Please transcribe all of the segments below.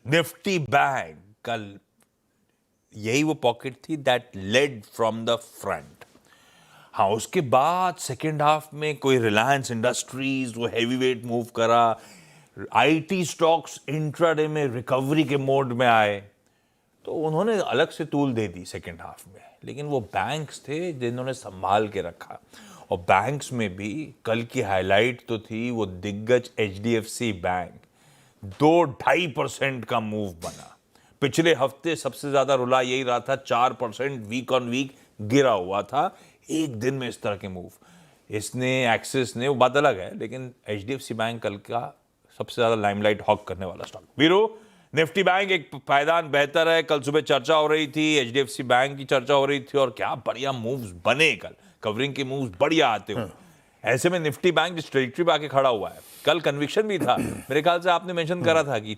Nifty bank कल यही वो पॉकेट थी that led from the front. हाँ, उसके बाद सेकेंड हाफ में कोई रिलायंस इंडस्ट्रीज वो हैवी वेट मूव करा, आईटी स्टॉक्स इंट्राडे में रिकवरी के मोड में आए, तो उन्होंने अलग से तूल दे दी सेकेंड हाफ में। लेकिन वो बैंक्स थे जिन्होंने संभाल के रखा, और बैंक्स में भी कल की हाईलाइट तो थी वो दिग्गज एचडीएफसी बैंक, 2-2.5% का मूव बना। पिछले हफ्ते सबसे ज्यादा रुला यही रहा था, 4% वीक ऑन वीक गिरा हुआ था। एक दिन में इस तरह के मूव, इसने एक्सिस ने, वो बात अलग है, लेकिन एचडीएफसी बैंक कल का सबसे ज्यादा लाइमलाइट हॉक करने वाला स्टॉक। वीरू, निफ्टी बैंक एक पायदान बेहतर है। कल सुबह चर्चा हो रही थी, एचडीएफसी बैंक की चर्चा हो रही थी, और क्या बढ़िया मूव्स बने कल, कवरिंग के मूव्स बढ़िया आते हुए। ऐसे में निफ्टी बैंक जिस ट्रेजेक्टरी पे आके खड़ा हुआ है, कल कन्विक्शन भी था। मेरे ख्याल से आपने मेंशन करा था कि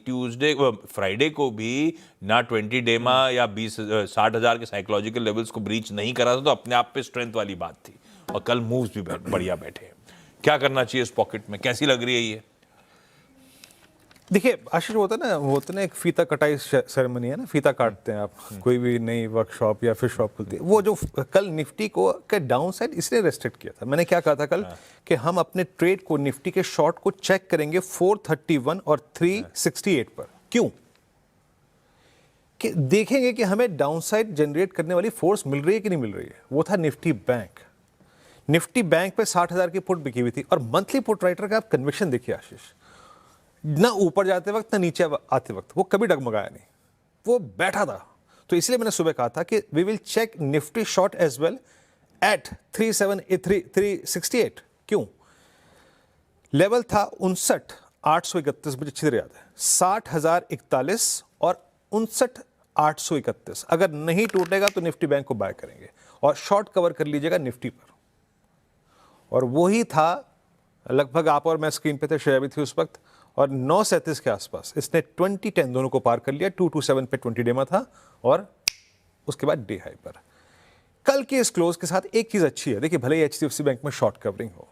फ्राइडे को भी ना 20 डेमा या 60,000 के साइकोलॉजिकल लेवल्स को ब्रीच नहीं करा था, तो अपने आप पे स्ट्रेंथ वाली बात थी। और कल मूव्स भी बढ़िया बैठे हैं। क्या करना चाहिए इस पॉकेट में, कैसी लग रही है ये? देखिए आशीष, होता है ना, वो होता है ना, एक फीता कटाई सेरेमनी है ना, फीता काटते हैं आप, कोई भी नई वर्कशॉप या फिर शॉप खुलती है। वो जो कल निफ्टी को के डाउन साइड इसलिए रेस्ट्रिक्ट किया था, मैंने क्या कहा था कल, कि हम अपने ट्रेड को, निफ्टी के शॉर्ट को चेक करेंगे 431 और 368 पर। क्यों? कि देखेंगे कि हमें डाउन साइड जनरेट करने वाली फोर्स मिल रही है कि नहीं मिल रही है। वो था निफ्टी बैंक। निफ्टी बैंक पे 60,000 की पुट बिकी हुई थी, और मंथली पुट राइटर का आप कन्विक्शन देखिए आशीष, ना ऊपर जाते वक्त ना नीचे आते वक्त वो कभी डगमगाया नहीं, वो बैठा था। तो इसलिए मैंने सुबह कहा था कि we will check Nifty short as well at 368। क्यों? लेवल था 59,831, मुझे अच्छी तरह याद है, 60,041 और 59,831। अगर नहीं टूटेगा तो निफ्टी बैंक को बाय करेंगे और शॉर्ट कवर कर लीजिएगा निफ्टी पर। और वही था, लगभग आप और मैं स्क्रीन पे थे, श्रेया भी थी उस वक्त, और 9:37 के आसपास इसने 20-10 दोनों को पार कर लिया। 227 पे 20 डेमा था, और उसके बाद डे हाई पर। कल के इस क्लोज के साथ एक चीज अच्छी है, देखिए भले ही एचडीएफसी बैंक में शॉर्ट कवरिंग हो,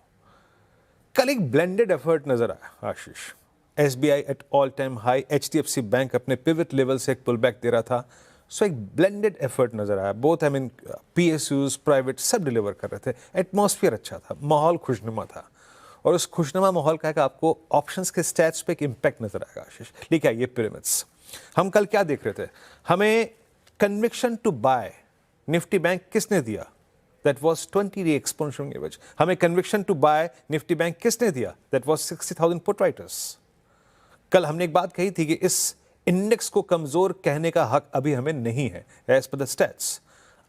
कल एक ब्लेंडेड एफर्ट नजर आया Ashish. SBI at all time high, HDFC bank अपने पिवट लेवल से एक पुल बैक दे रहा था। सो एक ब्लेंडेड एफर्ट नजर आया, both I mean PSUs, private, सब डिलीवर कर रहे थे। एटमॉस्फेयर अच्छा था, माहौल खुशनुमा था, और उस खुशनुमा माहौल का आपको ऑप्शंस के स्टैट्स पे एक इंपैक्ट नजर आएगा आशीष। लेके आइए पिरामिड्स। हम कल क्या देख रहे थे, हमें conviction to buy Nifty bank किसने दिया? That was 20 day exponential average. हमें conviction to buy Nifty bank किसने दिया? That was 60,000 put writers. कल हमने एक बात कही थी कि इस इंडेक्स को कमजोर कहने का हक अभी हमें नहीं है एज पर द स्टैट्स।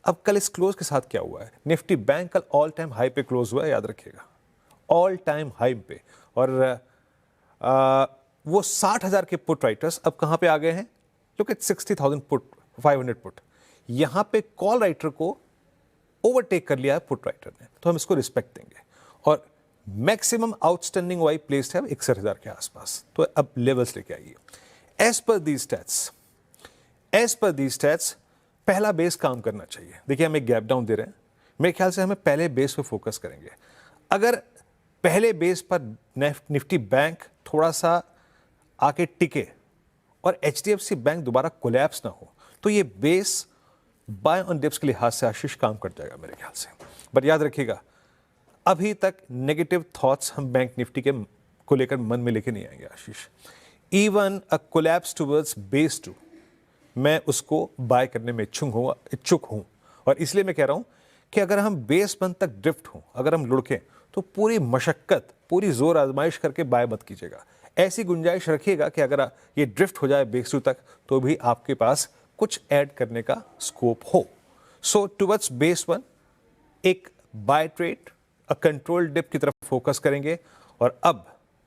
अब कल इस क्लोज के साथ क्या हुआ है, निफ्टी बैंक कल ऑल टाइम हाई पे क्लोज हुआ है, याद रखिएगा, ऑल टाइम हाई पे। और वो 60,000 के पुट राइटर्स अब कहां पे आ गए हैं? Look at 60,000 put, 500 put. यहां पे कॉल राइटर को ओवरटेक कर लिया है पुट राइटर ने, तो हम इसको रिस्पेक्ट देंगे। और मैक्सिमम आउटस्टैंडिंग वाई प्लेस्ड है 61,000 के आसपास। तो अब लेवल्स लेके आइए। एज पर दी स्टैट्स पहला बेस काम करना चाहिए। देखिए हम एक गैप डाउन दे रहे हैं, मेरे ख्याल से हमें पहले बेस पे फोकस करेंगे। अगर पहले बेस पर निफ्टी बैंक थोड़ा सा आके टिके और एचडीएफसी बैंक दोबारा कोलैप्स ना हो, तो ये बेस बाय ऑन डिप्स के लिहाज से आशीष काम कर जाएगा मेरे ख्याल से। बट याद रखिएगा, अभी तक नेगेटिव थॉट्स हम बैंक निफ्टी के को लेकर मन में लेके नहीं आएंगे Ashish. Even a collapse towards base 2, मैं उसको बाय करने में इच्छुक हूं। और इसलिए मैं कह रहा हूं कि अगर हम बेस 1 तक ड्रिफ्ट हों, अगर हम लुढ़कें, तो पूरी मशक्कत, पूरी जोर आजमाइश करके बाय मत कीजिएगा। ऐसी गुंजाइश रखिएगा कि अगर ये ड्रिफ्ट हो जाए बेस 2 तक, तो भी आपके पास कुछ ऐड करने का स्कोप हो। सो टुवर्ड्स बेस 1 एक buy trade, a control dip की तरफ फोकस करेंगे। और अब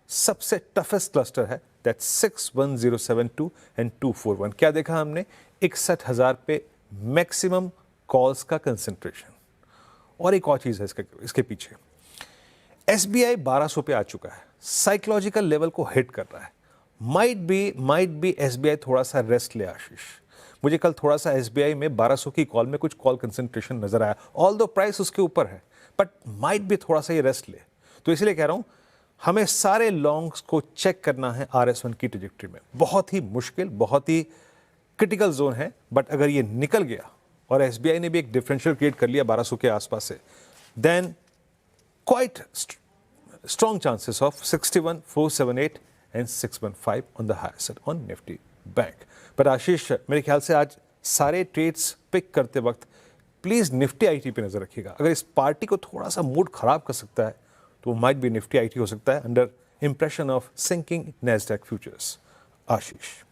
सबसे टफेस्ट क्लस्टर है दैट 61072 एंड 241। क्या देखा हमने? 61,000 पे मैक्सिमम कॉल्स का कंसेंट्रेशन। और एक और चीज है इसके पीछे, एसबीआई 1200 पे आ चुका है, साइकोलॉजिकल लेवल को हिट कर रहा है। माइट बी एसबीआई थोड़ा सा रेस्ट ले आशीष। मुझे कल थोड़ा सा एसबीआई में 1200 की कॉल में कुछ कॉल कंसेंट्रेशन नजर आया, ऑल दो प्राइस उसके ऊपर है, बट माइट भी थोड़ा सा ये रेस्ट ले। तो इसलिए कह रहा हूं हमें सारे लॉन्ग्स को चेक करना है RS1 की ट्रेजेक्टरी में। बहुत ही मुश्किल, बहुत ही क्रिटिकल जोन है, बट अगर ये निकल गया और SBI ने भी एक डिफरेंशियल क्रिएट कर लिया 1200 के आसपास से, then quite strong chances of 61, 478 and 615 on the higher side on Nifty Bank. पर आशीष, मेरे ख्याल से आज सारे ट्रेड्स पिक करते वक्त प्लीज निफ्टी आईटी पे नजर रखिएगा। अगर इस पार्टी को थोड़ा सा मूड खराब कर सकता है तो माइट भी निफ्टी आईटी हो सकता है under impression of sinking Nasdaq futures. Ashish.